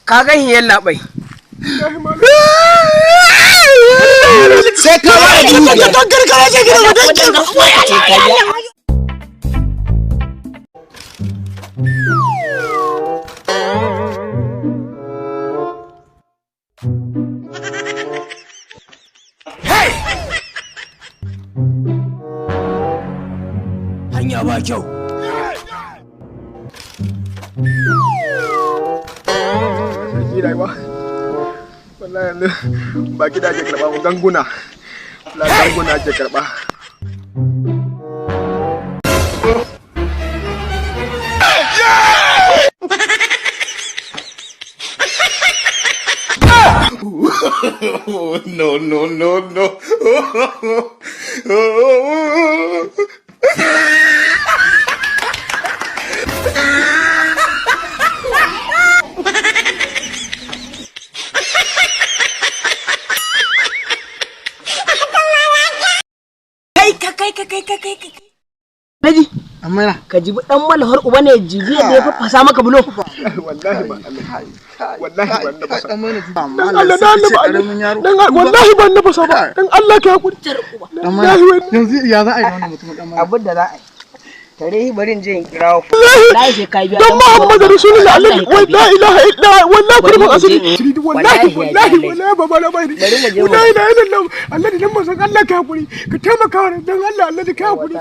Ka ga hiyan labai. Sai ka ba da dubu biyar. Hanya ba kyau. Wallahi yanzu ba gida ke karba mu ganguna. La ganguna ke karba. No. Kai. Naji, amma ka jibi dan malhar uba ne jibi da ya fasa maka bulo. Wallahi ba wallahi ban da fasa. Wallahi ban da fasa ba. Dan Allah ka hakuri. Yanzu ya za a yi wannan mutum dan Abin da za a yi. Tare barin je in kirawo ku. Wallahi sai kai biya. Dan Muhammadu Rasulullahi Allah wa la ilaha illa wallahi kurban asiri. Wallahi baba na bai. Wallahi la ilaha illa Allah dan manzon Allah ka hakuri. Ka taimaka wa dan Allah ka hakuri.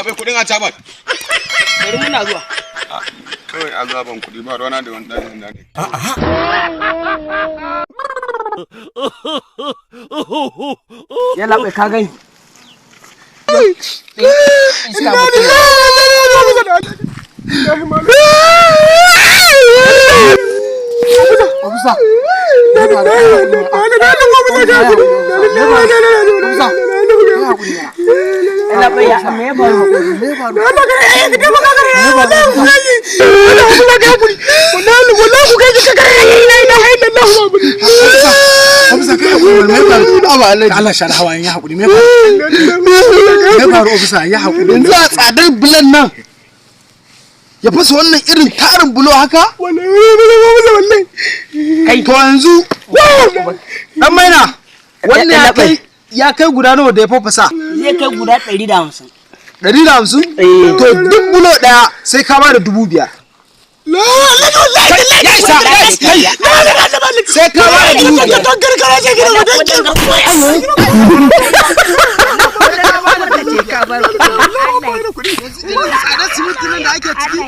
Bai kudin a caban. Bari muna zuwa. Kawai azaban kudi ba ruwana da wani ɗan ne. Ya labai ka gani. Iska Allah shara hawa ya haƙuri me faru ofisa ya haƙuri yanzu a tsadar bulan nan ya fasa wannan irin tarin bulo haka kai to yanzu dan maina wannan ya kai guda nawa da ya fafasa zai kai guda 150. 150 to duk bulo daya sai ka ba da 5,000 sai ka ba da 5,000